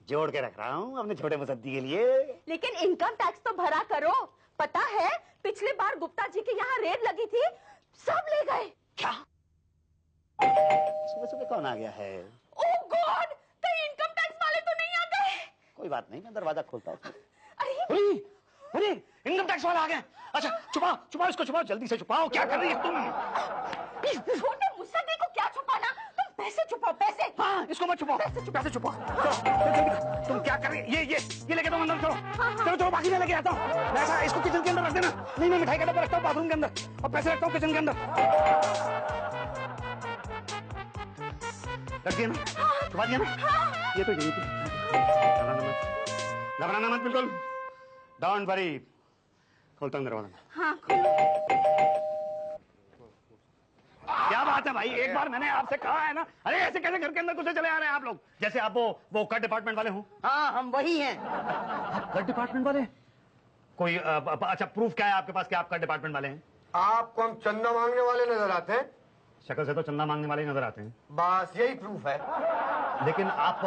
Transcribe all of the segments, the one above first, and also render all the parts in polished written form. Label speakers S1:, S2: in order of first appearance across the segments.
S1: जोड़ के रख रहा हूँ अपने छोटे मुसद्दी के लिए।
S2: लेकिन इनकम टैक्स तो भरा करो। पता है पिछली बार गुप्ता जी के यहाँ रेड लगी थी, सब ले गए।
S1: क्या? सुबह सुबह कौन आ गया है?
S2: ओह गॉड, कहीं इनकम टैक्स वाले तो नहीं आ गए?
S1: कोई बात नहीं, मैं दरवाजा खोलता हूँ।
S2: अरे
S1: इनकम टैक्स वाला आ गया। अच्छा छुपाओ छुपाओ इसको, छुपाओ जल्दी से छुपाओ। क्या कर रही है तुम?
S2: छोटे मुसद्दी को क्या छुपाना, तुम पैसे छुपाओ पैसे।
S1: हाँ इसको मत छुपाओ, पैसे छुपाओ। तुम क्या कर रही है? ये लेके दो अंदर। चलो चलो बाकी मैं लेके आता हूँ। ऐसा इसको किचन के अंदर रख देना। नहीं मैं मिठाई का डब्बा रखता हूँ बाथरूम के अंदर और पैसे रखता हूँ किचन के अंदर। रख दिया ना? छुपा दिया ना? ये तो यही थी। घबराना मत बिल्कुल, डोंट वरी। खोलता हूँ दरवाजा।
S2: हाँ खोलो।
S1: क्या बात है भाई, एक बार मैंने आपसे कहा है ना। अरे ऐसे कैसे घर के अंदर घुसे चले आ रहे हैं आप लोग? जैसे आप वो कर डिपार्टमेंट वाले हो।
S3: हाँ हम वही हैं।
S1: कर डिपार्टमेंट वाले? कोई अच्छा प्रूफ क्या है आपके पास कि आप कर डिपार्टमेंट वाले हैं?
S4: आपको हम चंदा मांगने वाले नजर आते हैं।
S1: शक्ल से तो चंदा मांगने वाले नजर आते हैं।
S4: बस यही प्रूफ है।
S1: लेकिन आप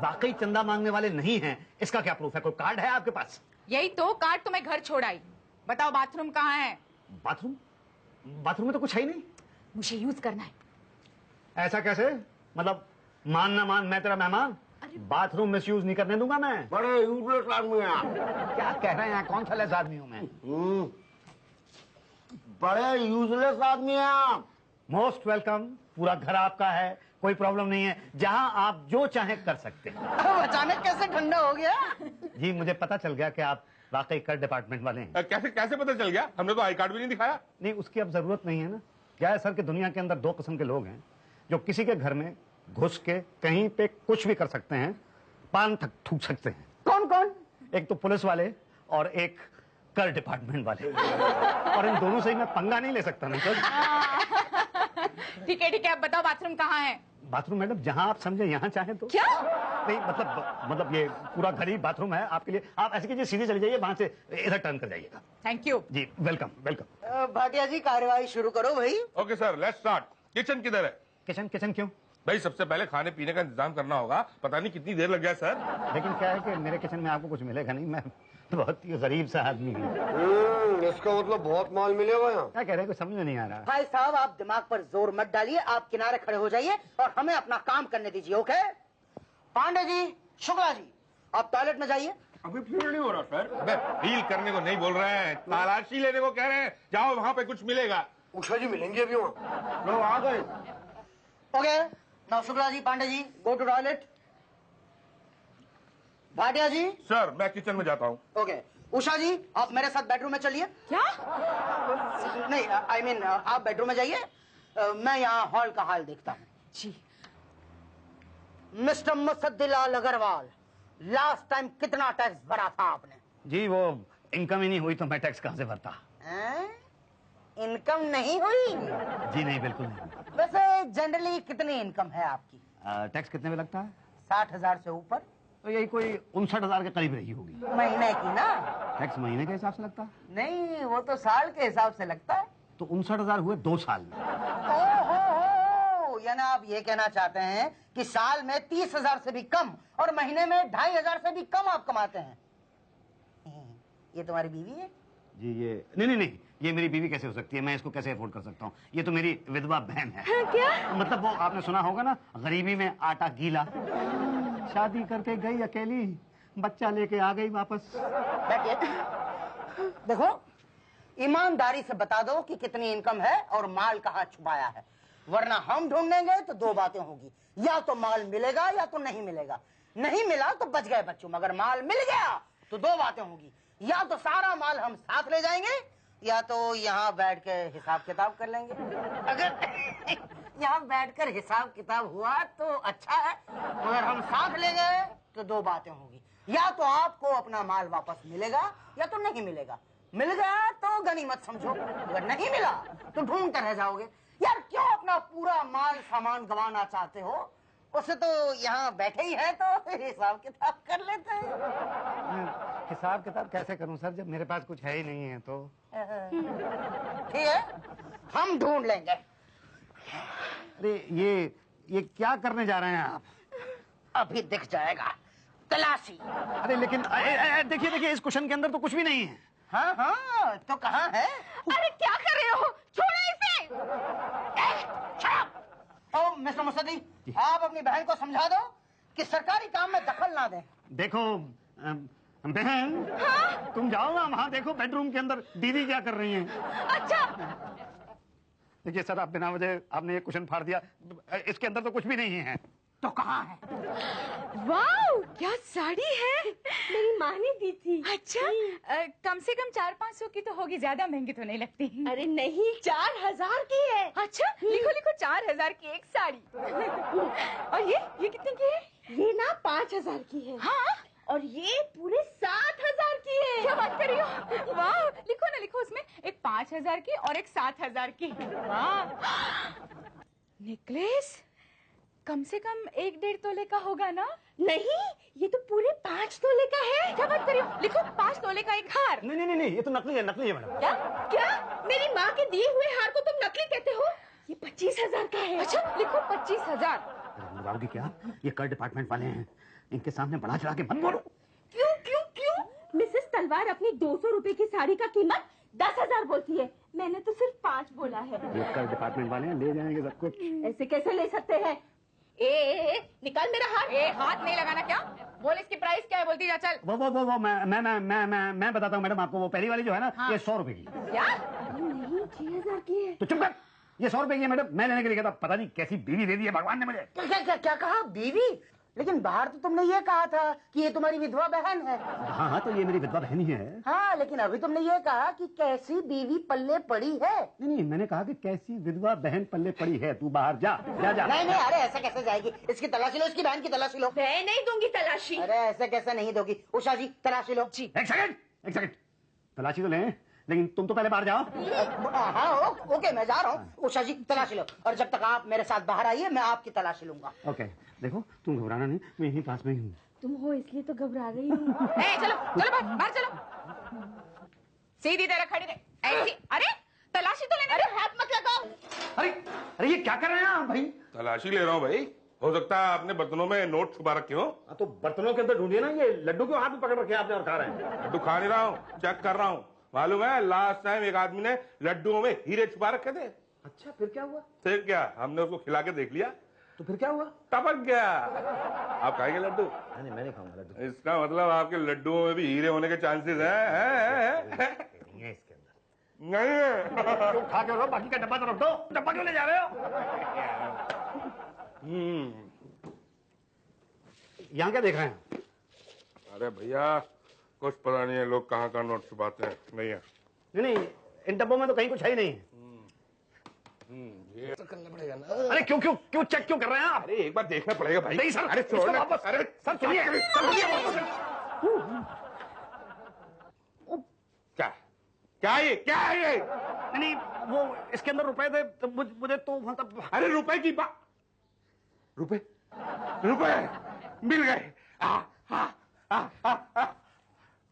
S1: वाकई चंदा मांगने वाले नहीं हैं, इसका क्या प्रूफ है? कोई कार्ड है आपके पास?
S5: यही तो कार्ड तो मैं घर छोड़ आई। बताओ बाथरूम कहाँ है?
S1: बाथरूम? बाथरूम में तो कुछ है ही नहीं।
S5: मुझे यूज करना है।
S1: ऐसा कैसे? मतलब मान ना मान मैं तेरा मेहमान? बाथरूम मिस यूज नहीं करने दूंगा मैं।
S4: बड़े यूजलेस आदमी हैं आप।
S1: क्या कह रहे हैं? कौन सा लेस आदमी हूं मैं?
S4: बड़े यूजलेस आदमी हैं आप।
S1: मोस्ट वेलकम, पूरा घर आपका है, कोई प्रॉब्लम नहीं है, जहां आप जो चाहे कर सकते हैं।
S3: अचानक कैसे ठंडा हो गया?
S1: जी मुझे पता चल गया कि आप वाकई कर डिपार्टमेंट वाले हैं।
S6: कैसे कैसे पता चल गया? हमने तो आई कार्ड भी नहीं दिखाया।
S1: नहीं उसकी अब जरूरत नहीं है ना। क्या है सर कि दुनिया के अंदर दो किस्म के लोग हैं जो किसी के घर में घुस के कहीं पे कुछ भी कर सकते हैं, पान तक थूक सकते हैं।
S3: कौन कौन?
S1: एक तो पुलिस वाले और एक कर डिपार्टमेंट वाले। और इन दोनों से ही मैं पंगा नहीं ले सकता ना सर।
S5: ठीक है अब बताओ बाथरूम कहाँ है?
S1: बाथरूम मैडम जहां आप समझे, यहाँ चाहे तो।
S5: क्या?
S1: नहीं मतलब ये पूरा घर ही बाथरूम है आपके लिए। आप ऐसे कीजिए सीधे चले जाइए, वहां से इधर टर्न कर जाइएगा।
S5: थैंक यू
S1: जी वेलकम वेलकम।
S3: भाटिया जी कार्यवाही शुरू करो भाई।
S6: Okay sir let's start. Kitchen किधर है?
S1: किचन किचन क्यों?
S6: भाई सबसे पहले खाने पीने का इंतजाम करना होगा। पता नहीं कितनी देर लग जाए सर।
S1: लेकिन क्या है कि मेरे किचन में आपको कुछ मिलेगा नहीं, मैं बहुत ही गरीब सा आदमी हूँ।
S4: इसका मतलब बहुत माल मिलेगा यहाँ।
S1: क्या कह रहे हैं, कुछ समझ में नहीं आ रहा।
S3: भाई साहब आप दिमाग पर जोर मत डालिए, आप किनारे खड़े हो जाइए और हमें अपना काम करने दीजिए। ओके पांडे जी, शुक्ला जी, आप टॉयलेट में जाइए।
S6: अभी फील नहीं हो रहा सर। फील करने को नहीं बोल रहे हैं, तलाशी लेने को कह रहे हैं। जाओ वहाँ पे कुछ मिलेगा।
S4: उषा जी मिलेंगे अभी वहाँ। लोग आ गए।
S3: Okay now Shukla ji, Pandey ji go to toilet. Bhatia ji.
S6: Sir मैं किचन में जाता हूँ।
S3: ओके उषा जी आप मेरे साथ बेडरूम में चलिए।
S5: क्या?
S3: नहीं आई मीन आप बेडरूम में जाइए, मैं यहाँ हॉल का हाल देखता हूँ।
S5: जी
S3: mister Musaddilal Agarwal, last time कितना टैक्स भरा था आपने?
S1: जी वो इनकम ही नहीं हुई तो मैं टैक्स कहाँ से भरता?
S3: इनकम नहीं हुई?
S1: जी नहीं बिल्कुल नहीं।
S3: वैसे जनरली कितनी इनकम है आपकी?
S1: टैक्स कितने में लगता है?
S3: 60,000 से ऊपर।
S1: तो यही कोई 59,000 के करीब रही होगी।
S3: महीने की ना?
S1: टैक्स महीने के हिसाब से लगता है?
S3: नहीं वो तो साल के हिसाब से लगता है।
S1: तो 59,000 हुए 2 साल में।
S3: ओहो, यानी आप ये कहना चाहते हैं कि साल में 30,000 से भी कम और महीने में 2,500 से भी कम आप कमाते हैं। ये तुम्हारी बीवी है?
S1: जी ये नहीं ये मेरी बीवी कैसे हो सकती है? मैं इसको कैसे अफोर्ड कर सकता हूँ? ये तो मेरी विधवा बहन है।
S2: क्या?
S1: मतलब वो आपने सुना होगा ना, गरीबी में आटा गीला। शादी करके गई अकेली, बच्चा लेके आ गई वापस।
S3: देखो ईमानदारी से बता दो कि कितनी इनकम है और माल कहाँ छुपाया है, वरना हम ढूंढेंगे तो दो बातें होगी, या तो माल मिलेगा या तो नहीं मिलेगा। नहीं मिला तो बच गए बच्चों, मगर माल मिल गया तो दो बातें होगी, या तो सारा माल हम साथ ले जाएंगे या तो यहाँ बैठ के हिसाब किताब कर लेंगे। अगर यहाँ बैठकर हिसाब किताब हुआ तो अच्छा है, मगर हम साथ ले गए तो दो बातें होगी, या तो आपको अपना माल वापस मिलेगा या तो नहीं मिलेगा। मिल गया तो गनीमत समझो, अगर नहीं मिला तो ढूंढते रह जाओगे। यार क्यों अपना पूरा माल सामान गंवाना चाहते हो? उसे तो यहाँ बैठे ही है तो हिसाब किताब कर लेते हैं।
S1: हिसाब किताब कैसे करूं सर जब मेरे पास कुछ है ही नहीं है तो?
S3: ठीक है हम ढूंढ लेंगे।
S1: अरे ये क्या करने जा रहे हैं आप?
S3: अभी दिख जाएगा। तलाशी।
S1: अरे लेकिन देखिए देखिए, इस कुशन के अंदर तो कुछ भी नहीं है।
S3: हाँ हाँ, तो कहाँ है?
S2: अरे क्या कर रहे हो, छोड़ो इसे।
S3: ओ मिस्टर मुस्तदी, आप अपनी बहन को समझा दो कि सरकारी काम में दखल ना दें।
S1: देखो बहन, तुम जाओ ना वहाँ, देखो बेडरूम के अंदर दीदी क्या कर रही हैं।
S2: अच्छा,
S1: देखिए सर, आप बिना वजह आपने ये कुशन फाड़ दिया, इसके अंदर तो कुछ भी नहीं है।
S3: तो कहाँ है?
S5: वाह, क्या साड़ी है।
S2: मेरी माँ ने दी थी।
S5: अच्छा, कम से कम 400-500 की तो होगी, ज्यादा महंगी तो नहीं लगती।
S2: अरे नहीं, 4000 की है।
S5: अच्छा, लिखो लिखो, 4000 की एक साड़ी। और ये कितने की है?
S2: ये ना 5000 की है।
S5: हाँ,
S2: और ये पूरे 7000 की है।
S5: क्या बात कर रही हो? वाह, लिखो ना, लिखो उसमें एक 5000 की और एक 7000 की। वाह, नेकलेस कम से कम 1-1.5 तोले का होगा ना?
S2: नहीं, ये तो पूरे 5 तोले का है।
S5: क्या बात कर रही हो? लिखो 5 तोले का एक हार।
S1: नहीं नहीं नहीं, ये तो नकली है, नकली है मैडम।
S2: क्या क्या? मेरी माँ के दिए हुए हार को तुम नकली कहते हो? ये 25,000 का है।
S5: अच्छा, लिखो 25,000।
S1: बताओगी क्या? ये कर डिपार्टमेंट वाले हैं, इनके सामने बढ़ा चढ़ा के मत बोलो।
S2: क्यों क्यों क्यों? मिसेस तलवार अपनी 200 रुपए की साड़ी का कीमत 10,000 बोलती है, मैंने तो सिर्फ 5 बोला है।
S1: ये कर डिपार्टमेंट वाले हैं, ले जाएंगे सब कुछ।
S2: ऐसे कैसे ले सकते हैं? ए, निकाल मेरा हाथ।
S5: हाथ नहीं लगाना। क्या बोल, इसकी प्राइस क्या है? बोलती जा, चल।
S1: वो मैं बताता हूँ मैडम आपको। वो पहली वाली जो है ना, ये 100 रुपए की।
S5: क्या?
S2: नहीं, 6,000 की है।
S1: तो चुप कर, ये 100 रुपए की है मैडम, मैं लेने के लिए गया था, पता नहीं कैसी बीवी दे दी है भगवान ने मुझे।
S3: क्या कहा? बीवी? लेकिन बाहर तो तुमने ये कहा था कि ये तुम्हारी विधवा बहन है।
S1: हाँ हाँ, तो ये मेरी विधवा बहन ही है।
S3: हाँ, लेकिन अभी तुमने ये कहा कि कैसी बीवी पल्ले पड़ी है।
S1: नहीं, मैंने कहा कि कैसी विधवा बहन पल्ले पड़ी है। तू बाहर जा जा जा।
S3: नहीं, अरे ऐसे कैसे जाएगी? इसकी तलाशी लो, इसकी बहन की तलाशी लो।
S2: मैं नहीं दूंगी तलाशी।
S3: अरे ऐसे कैसे नहीं दोगी? उषा जी, तलाशी लो। जी।
S1: एक सेकंड, तलाशी तो लें, लेकिन तुम तो पहले बाहर जाओ।
S3: हाँ, ओके, मैं जा रहा हूँ। उषा जी, तलाशी लो, और जब तक आप मेरे साथ बाहर आइए, मैं आपकी तलाशी लूंगा।
S1: ओके, देखो तुम घबराना नहीं, मैं यहीं पास में ही हूँ।
S2: तुम हो इसलिए तो घबरा रही हूँ।
S5: चलो चलो, बाहर चलो। सीधी तरह खड़ी रहे ऐसी। अरे तलाशी तो लेने।
S2: अरे हाथ मत लगाओ।
S1: अरे ये क्या कर रहे हैं आप भाई?
S6: तलाशी ले रहा हूँ भाई, हो सकता है आपने बर्तनों में नोट छुपा रखे हो।
S1: तो बर्तनों के अंदर ढूंढिए ना, ये लड्डू क्यों हाथ में पकड़ रखे आपने और खा रहे हैं?
S6: लड्डू खा नहीं रहा हूँ, चेक कर रहा हूँ। मालूम है, लास्ट टाइम एक आदमी ने लड्डुओं में हीरे छुपा रखे थे।
S1: अच्छा, फिर क्या हुआ?
S6: फिर क्या, हमने उसको खिला के देख लिया,
S1: तो फिर क्या हुआ?
S6: टपक गया। आप खाएंगे लड्डू?
S1: नहीं, मैं नहीं खाऊंगा लड्डू।
S6: इसका मतलब आपके लड्डुओं में भी हीरे होने के चांसेस हैं?
S1: नहीं है इसके अंदर।
S6: नहीं है।
S1: तो खा के लो, बाकी का डब्बा तो रख दो। डब्बा क्यों ले जा रहे हो? यहाँ क्या देख रहे हैं?
S6: अरे भैया, कुछ पता नहीं है लोग कहाँ कहाँ नोट छुपाते हैं। नहीं है।
S1: नहीं, इन डब्बों में तो कहीं कुछ है ही नहीं।
S6: ये तो करना पड़ेगा ना।
S1: अरे क्यों चेक क्यों कर रहे हैं आप?
S6: अरे एक बार देखना पड़ेगा भाई।
S1: नहीं सर,
S6: अरे
S1: इसको
S6: छोड़ना।
S1: वापस।
S6: अरे
S1: सर सुनिए,
S6: क्या ये?
S1: नहीं, वो इसके अंदर रुपए थे, तो मुझे तो मतलब।
S6: अरे रुपए की बात, रुपए मिल गए।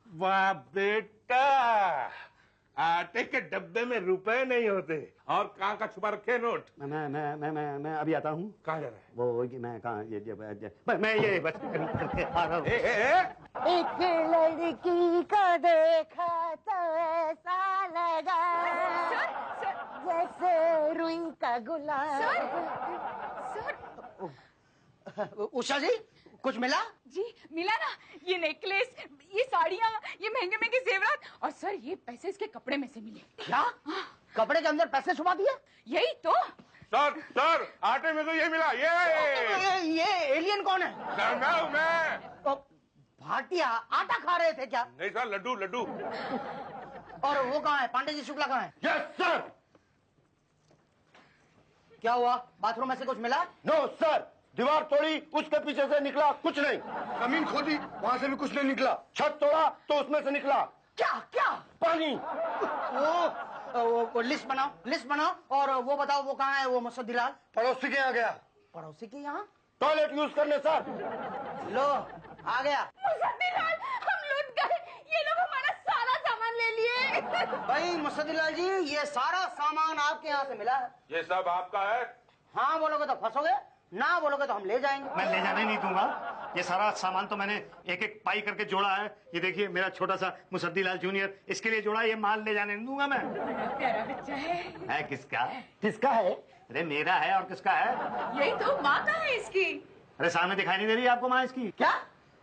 S6: वाह बेटा, आटे के डब्बे में रुपए नहीं होते, और कहाँ का छुपा रखे नोट।
S1: मैं अभी आता हूँ।
S6: कहाँ जा रहा है?
S1: वो मैं कहाँ मैं ये बस आ रहा हूँ।
S3: एक लड़की को देखा तो ऐसा लगा जैसे रुई का गुलाब। उषा जी, कुछ मिला?
S5: जी मिला ना, ये नेकलेस, ये साड़ियाँ, ये महंगे महंगे जेवरात, और सर ये पैसे इसके कपड़े में से मिले।
S3: क्या? कपड़े के अंदर पैसे छुपा दिए?
S5: यही तो।
S6: सर आटे में तो ये मिला।
S3: ये एलियन कौन है?
S6: मैं
S3: भाटिया आटा खा रहे थे क्या?
S6: नहीं सर, लड्डू।
S3: और वो कहाँ है? पांडे जी शुक्ला कहाँ है?
S4: Yes sir.
S3: क्या हुआ? बाथरूम में से कुछ मिला?
S4: नो सर, दीवार तोड़ी, उसके पीछे से निकला कुछ नहीं। जमीन खोदी, वहाँ से भी कुछ नहीं निकला। छत तोड़ा तो उसमें से निकला
S3: क्या?
S4: पानी।
S3: वो लिस्ट बनाओ और वो बताओ वो कहाँ है वो मुसद्दीलाल?
S4: पड़ोसी के यहाँ गया।
S3: पड़ोसी के यहाँ?
S4: टॉयलेट यूज करने सर।
S3: लो, आ गया।
S2: मुसद्दीलाल, हम लूट गए, ये लोग हमारा सारा सामान ले लिए।
S3: भाई मुसद्दीलाल जी, ये सारा सामान आपके यहाँ से मिला है।
S6: ये सब आपका है?
S3: हाँ बोलोगे तो फंसोगे, ना बोलोगे तो हम ले जाएंगे।
S1: मैं ले जाने नहीं दूंगा।
S4: ये सारा सामान तो मैंने एक एक पाई करके जोड़ा है। ये देखिए मेरा छोटा सा मुसद्दीलाल जूनियर, इसके लिए जोड़ा। ये माल ले जाने नहीं दूंगा मैं।
S5: प्यारा बच्चा है
S4: किसका?
S3: किसका है?
S4: अरे मेरा है, और किसका है?
S5: यही तो माँ का है इसकी।
S4: अरे सामने दिखाई नहीं दे रही आपको माँ इसकी?
S3: क्या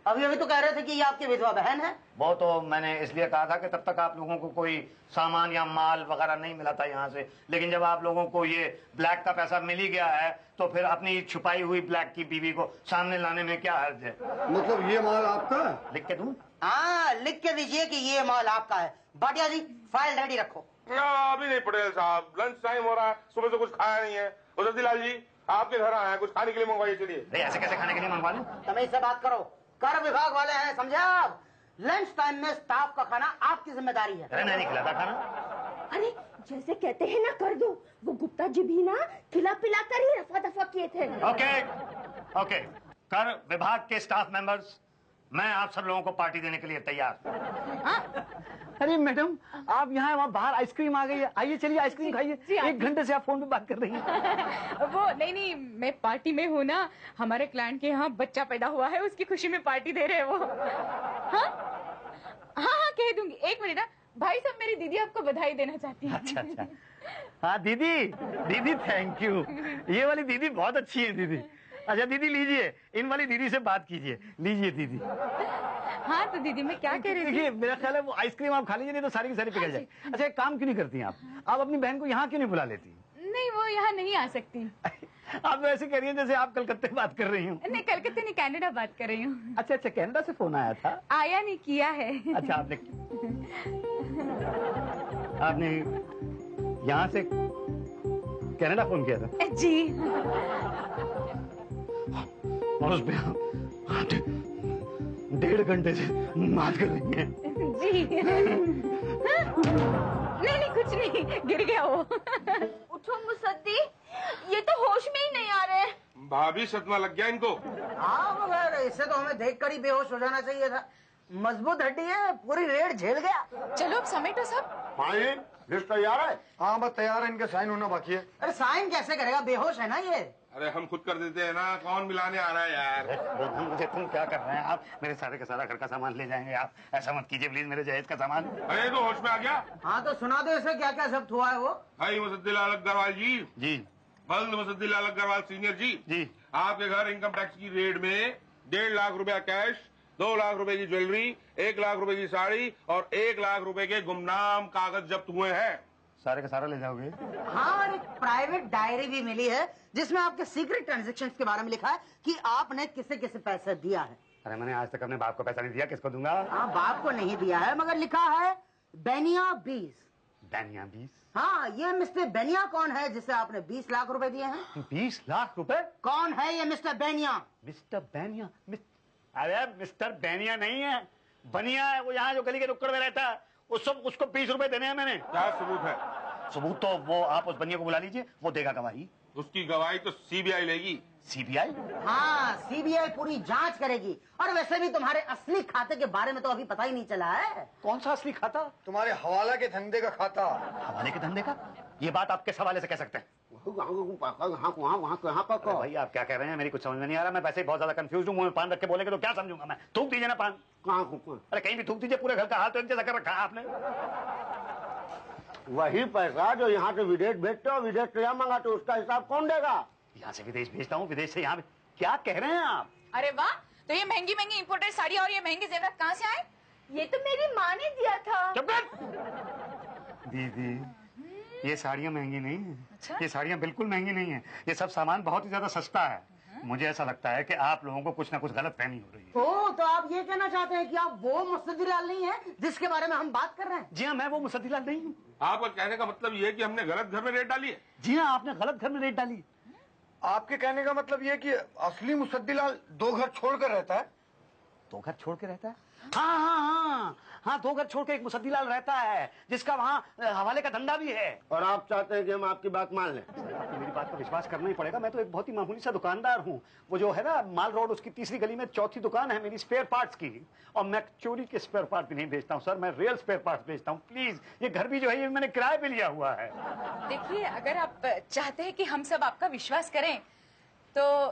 S3: अभी अभी तो कह रहे थे कि ये आपकी विधवा बहन है।
S4: वो तो मैंने इसलिए कहा था कि तब तक आप लोगों को कोई सामान या माल वगैरह नहीं मिला था यहाँ से, लेकिन जब आप लोगों को ये ब्लैक का पैसा मिल ही गया है तो फिर अपनी छुपाई हुई ब्लैक की बीवी को सामने लाने में क्या हर्ज है?
S1: मतलब ये माल आपका?
S4: लिख के दूं?
S3: हाँ, लिख के दीजिए कि ये माल आपका है। भाटिया जी फाइल रेडी रखो।
S6: अभी नहीं पटेल साहब, लंच टाइम हो रहा है, सुबह से कुछ खाया नहीं है। मुसद्दीलाल जी आपके घर आए हैं, कुछ खाने के लिए मंगवाइए। चलिए।
S4: ऐसे कैसे खाने के लिए मंगवा लूं?
S3: तमीज से बात करो, कर विभाग वाले हैं, समझे आप? लंच टाइम में स्टाफ का खाना आपकी जिम्मेदारी है।
S4: अरे मैं नहीं खिलाता खाना।
S2: अरे जैसे कहते हैं ना कर दो, वो गुप्ता जी भी ना खिला पिला कर ही रफा दफा किए थे।
S4: ओके, कर विभाग के स्टाफ मेंबर्स, मैं आप सब लोगों को पार्टी देने के लिए तैयार।
S1: अरे मैडम, आप यहाँ वहाँ बाहर आइसक्रीम आ गई है, आइए चलिए आइसक्रीम खाइए।
S5: जी,
S1: 1 घंटे से आप फोन पे बात कर रही हैं।
S5: वो नहीं, मैं पार्टी में हूँ ना। हमारे क्लाइंट के यहाँ बच्चा पैदा हुआ है, उसकी खुशी में पार्टी दे रहे हैं वो। हाँ, कह दूंगी। 1 मिनट ना भाई साहब, मेरी दीदी आपको बधाई देना चाहती है।
S1: अच्छा। हाँ दीदी थैंक यू। ये वाली दीदी बहुत अच्छी है दीदी। अच्छा दीदी लीजिए, इन वाली दीदी से बात कीजिए। लीजिए दीदी।
S5: हाँ तो दीदी मैं क्या कह रही थी?
S1: देखिए मेरा ख्याल है वो आइसक्रीम आप खा लीजिए, नहीं तो सारी की सारी पिघल जाए। अच्छा एक काम क्यों नहीं करती आप अपनी बहन को यहाँ क्यों नहीं बुला लेती?
S5: नहीं, वो यहाँ नहीं आ सकती।
S1: आप तो ऐसे कह रही हैं जैसे आप कलकत्ते बात कर रही हूँ।
S5: नहीं, कलकत्ते नहीं, कनाडा बात कर रही हूँ।
S1: अच्छा कनाडा से फोन आया था?
S5: आया नहीं, किया है।
S1: अच्छा आपने यहाँ से कनाडा फोन किया था?
S5: जी।
S1: और उस पे 1.5 घंटे से बात कर रही हैं?
S5: जी। नहीं, कुछ नहीं, गिर गया वो।
S2: उठो मुसद्दी, ये तो होश में ही नहीं आ रहे।
S6: भाभी सदमा लग गया इनको।
S3: हाँ मगर इससे तो हमें देखकर ही बेहोश हो जाना चाहिए था। मजबूत हड्डी है, पूरी रेड झेल गया।
S5: चलो अब समेटो सब।
S4: हाँ जी, लिस्ट तैयार है?
S1: हाँ बस तैयार है, इनके साइन होना बाकी है।
S3: अरे साइन कैसे करेगा, बेहोश है ना ये।
S6: अरे हम खुद कर देते हैं ना, कौन मिलाने आ रहा है यार?
S4: मुझे तुम क्या कर रहे हैं आप? मेरे सारे का सारा घर का सामान ले जाएंगे आप? ऐसा मत कीजिए प्लीज, मेरे जहेज का सामान।
S6: अरे तो होश में आ गया।
S3: हाँ तो सुना दो इसे क्या क्या जब्त हुआ है वो।
S6: भाई मुसद्दीलाल अग्रवाल जी, बल्द मुसद्दीलाल अग्रवाल सीनियर जी, आपके घर इनकम टैक्स की रेड में 1.5 लाख रुपया कैश, 2 लाख रुपए की ज्वेलरी, 1 लाख रुपए की साड़ी और 1 लाख रुपए के गुमनाम कागज जब्त हुए हैं।
S4: सारे का सारा ले जाओगे?
S3: हाँ, और एक प्राइवेट डायरी भी मिली है जिसमें आपके सीक्रेट ट्रांजैक्शंस के बारे में लिखा है कि आपने किसे किसे पैसा दिया है।
S4: अरे मैंने आज तक अपने बाप को पैसा नहीं दिया, किसको दूंगा?
S3: हाँ, बाप को नहीं दिया है मगर लिखा है बेनिया 20।
S4: बेनिया 20?
S3: हाँ, ये मिस्टर बेनिया कौन है जिसे आपने 20 लाख रुपए दिए हैं?
S4: 20 लाख रुपए?
S3: कौन है ये मिस्टर बेनिया?
S4: मिस्टर बेनिया? अरे मिस्टर बेनिया नहीं है, बनिया है। वो यहाँ जो गली के नुक्कड़ में रहता है, उसको 20 रुपए देने हैं मैंने।
S6: क्या सबूत है?
S4: सबूत तो वो आप उस बनिया को बुला लीजिए, वो देगा गवाही।
S6: उसकी गवाही तो सीबीआई लेगी।
S4: सीबीआई?
S3: हाँ, सीबीआई पूरी जांच करेगी। और वैसे भी तुम्हारे असली खाते के बारे में तो अभी पता ही नहीं चला है।
S1: कौन सा असली खाता?
S4: तुम्हारे हवाला के धंधे का खाता। हवाले के धंधे का? ये बात आप किस हवाले से कह सकते हैं? भाई आप क्या कह रहे हैं, मेरी कुछ समझ में नहीं आ रहा। मैं वैसे ही बहुत ज्यादा कंफ्यूज हूँ। मुंह में पान रख के बोलेंगे तो क्या समझूंगा मैं? थूक दीजिए ना पान। अरे कहीं भी थूक दीजिए, पूरे घर का हाल तो एक जैसा कर रखा है आपने।
S7: वही पैसा जो यहाँ से विदेश भेजते हो, विदेश से यहाँ मंगाते हो, उसका हिसाब कौन देगा?
S4: यहाँ से विदेश भेजता हूँ, विदेश से यहाँ। क्या कह रहे हैं आप?
S5: अरे वाह, तो ये महंगी महंगी इंपोर्टेड साड़ी और ये महंगे जेवरात कहाँ से आए?
S2: ये तो मेरी माँ ने दिया था।
S4: चुप कर। दीदी, ये साड़ियाँ महंगी नहीं है।
S5: अच्छा?
S4: ये साड़ियाँ बिल्कुल महंगी नहीं है। ये सब सामान बहुत ही ज्यादा सस्ता है। मुझे ऐसा लगता है कि आप लोगों को कुछ ना कुछ गलत फहमी हो रही है।
S3: ओ, तो आप ये कहना चाहते हैं कि आप वो मुसद्दीलाल नहीं है जिसके बारे में हम बात कर रहे हैं?
S4: जी हाँ, मैं वो मुसद्दीलाल नहीं हूँ।
S6: आपका कहने का मतलब ये है कि हमने गलत घर में रेड डाली है?
S4: जी हाँ, आपने गलत घर में रेड डाली।
S1: आपके कहने का मतलब ये कि असली मुसद्दीलाल 2 घर छोड़कर रहता है?
S4: 2 घर छोड़ के रहता है? हाँ, 2 घर छोड़ के एक मुसद्दीलाल रहता है जिसका वहाँ हवाले का धंधा भी है।
S7: और आप चाहते हैं कि हम आपकी बात मान लें?
S4: आपको मेरी बात पर विश्वास करना ही पड़ेगा। मैं तो एक बहुत ही मामूली सा दुकानदार हूँ। वो जो है ना माल रोड, उसकी तीसरी गली में 4थी दुकान है मेरी स्पेयर पार्ट्स की। और मैं चोरी के स्पेयर पार्ट भी नहीं बेचता हूँ सर, मैं रियल स्पेयर पार्ट्स बेचता हूँ। प्लीज, ये घर भी जो है ये मैंने किराए पे लिया हुआ है।
S5: देखिए, अगर आप चाहते हैं कि हम सब आपका विश्वास करें तो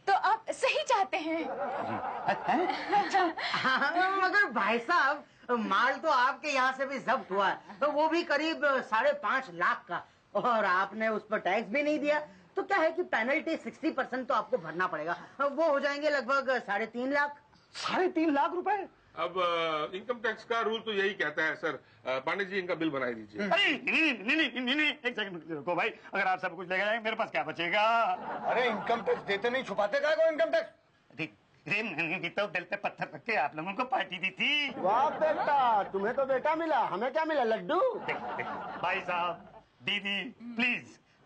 S5: तो आप सही चाहते हैं।
S3: हाँ, मगर भाई साहब माल तो आपके यहाँ से भी जब्त हुआ है, तो वो भी करीब 5.5 लाख का, और आपने उस पर टैक्स भी नहीं दिया। तो क्या है कि पेनल्टी 60% तो आपको भरना पड़ेगा, वो हो जाएंगे लगभग 3.5 लाख।
S4: 3.5 लाख रुपए?
S6: अब इनकम टैक्स का रूल तो यही कहता है सर। पांडे जी इनका बिल बनाई दीजिए।
S4: अरे नहीं, एक सेकंड रुको भाई, अगर आप सब कुछ लेके जाएंगे मेरे पास क्या बचेगा?
S7: अरे इनकम टैक्स देते नहीं, छुपाते क्या को इनकम टैक्स?
S4: मैंने भी तो दिल पे पत्थर रख के आप लोगों को पार्टी दी थी।
S7: वाह बेटा, तुम्हें तो बेटा मिला, हमें क्या मिला? लड्डू।
S4: देख, भाई साहब, दीदी,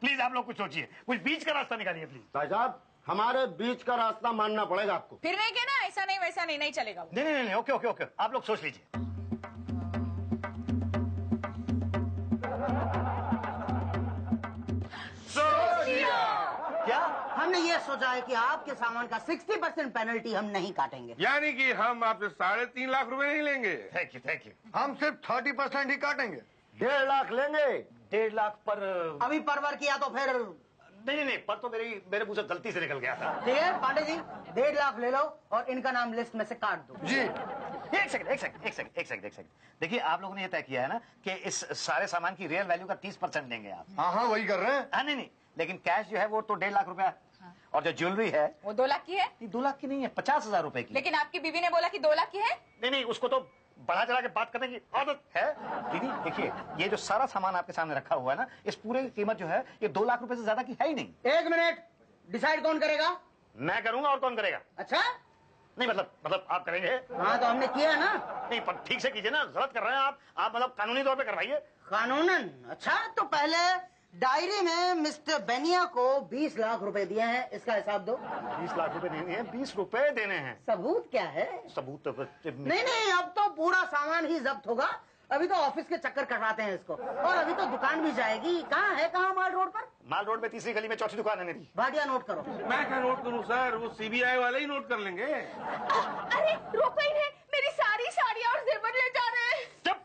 S4: प्लीज आप लोग कुछ सोचिए, कुछ बीच का रास्ता निकालिए प्लीज।
S7: भाई साहब हमारे बीच का रास्ता मानना पड़ेगा आपको।
S5: फिर नहीं कहना ऐसा नहीं वैसा नहीं चलेगा।
S4: नहीं, ओके, आप लोग सोच लीजिए।
S3: क्या? हमने ये सोचा है कि आपके सामान का 60% पेनल्टी हम नहीं काटेंगे।
S6: यानी कि हम आपसे 3.5 लाख रुपए नहीं लेंगे।
S4: Thank you.
S7: हम सिर्फ 30% ही काटेंगे। 1.5 लाख लेंगे।
S4: 1.5 लाख पर?
S3: अभी परवर किया तो फिर
S4: नहीं, पर तो मेरे मुंह से गलती से निकल गया था।
S3: ठीक है पांडे जी, 1.5 लाख ले लो और इनका नाम लिस्ट में से काट दो।
S7: जी।
S4: एक सेकंड। देखिए, आप लोगों ने ये तय किया है ना कि इस सारे सामान की रियल वैल्यू का 30% देंगे आप।
S7: हाँ वही कर रहे हैं।
S4: नहीं, लेकिन कैश जो है वो तो 1.5 लाख रुपया, और जो ज्वेलरी है
S5: वो 2 लाख की है।
S4: 2 लाख की नहीं है, 50,000 रुपए की।
S5: लेकिन आपकी बीवी ने बोला कि 2 लाख की है।
S4: नहीं, उसको तो बढ़ा चढ़ा के बात करने की आदत है। दीदी देखिए, ये जो सारा सामान आपके सामने रखा हुआ है ना, इस पूरे की कीमत जो है ये 2 लाख रुपए से ज्यादा की है ही नहीं।
S3: 1 मिनट, डिसाइड कौन करेगा?
S4: मैं करूंगा, और कौन करेगा?
S3: अच्छा,
S4: नहीं मतलब आप करेंगे?
S3: हाँ तो हमने किया ना।
S4: नहीं, पर ठीक से कीजिए ना, गलत कर रहे हैं आप मतलब कानूनी तौर पे करवाइए।
S3: कानूनन? अच्छा, तो पहले डायरी में मिस्टर बेनिया को 20 लाख रुपए दिए हैं, इसका हिसाब दो।
S4: 20 लाख रुपए देने हैं? 20 रुपए देने हैं?
S3: सबूत क्या है?
S4: सबूत तो
S3: नहीं, अब तो पूरा सामान ही जब्त होगा। अभी तो ऑफिस के चक्कर कटवाते हैं इसको, और अभी तो दुकान भी जाएगी। कहाँ माल रोड पर?
S4: माल रोड पे तीसरी गली में चौथी दुकान है मेरी।
S3: भाटिया नोट करो।
S6: मैं क्या नोट करूं सर, वो सीबीआई वाले ही नोट कर लेंगे।
S2: अरे रोको इन्हें, मेरी सारी साड़ियाँ और जेवर ले जा रहे हैं।
S4: चुप!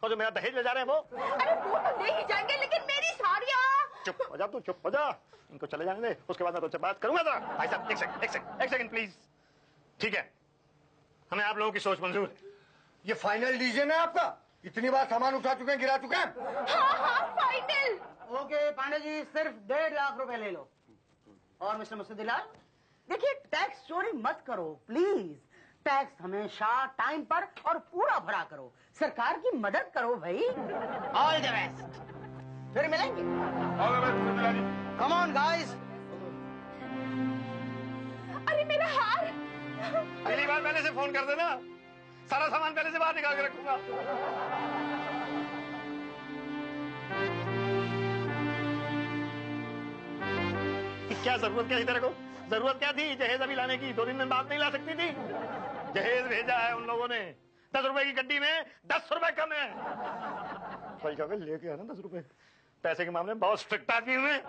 S4: और जो मेरा दहेज ले जा रहे हैं वो?
S2: अरे वो तो दे ही जाएंगे, लेकिन मेरी साड़ियाँ।
S4: चुप हो जा, तू चुप हो जा, इनको चले जाने दे, उसके बाद मैं तुझसे बात करूंगा। जरा भाई साहब एक सेकंड प्लीज। ठीक है, हमें आप लोगों की सोच मंजूर है।
S7: ये फाइनल डिसीजन है आपका? इतनी बार सामान उठा चुके हैं, गिरा चुके हैं।
S2: हाँ फाइनल।
S3: ओके पांडे जी, सिर्फ 1.5 लाख रुपए ले लो। और मिस्टर मुस्तफालाल, देखिए टैक्स चोरी मत करो प्लीज। टैक्स हमेशा टाइम पर और पूरा भरा करो, सरकार की मदद करो भाई। ऑल द बेस्ट, फिर मिलेंगे। Come on guys.
S2: अरे मेरा हार।
S4: अगली बार पहले से फोन कर देना, सारा सामान पहले से बाहर निकाल के रखूंगा। क्या जरूरत क्या थी तेरे को? जरूरत क्या थी जहेज अभी लाने की? 2 दिन में बात नहीं ला सकती थी? जहेज भेजा है उन लोगों ने, 10 रुपए की गड्डी में 10 रुपए कम है। भाई क्या लेके आना 10 रुपए, पैसे के मामले में बहुत स्ट्रिक्ट आदमी हूं मैं।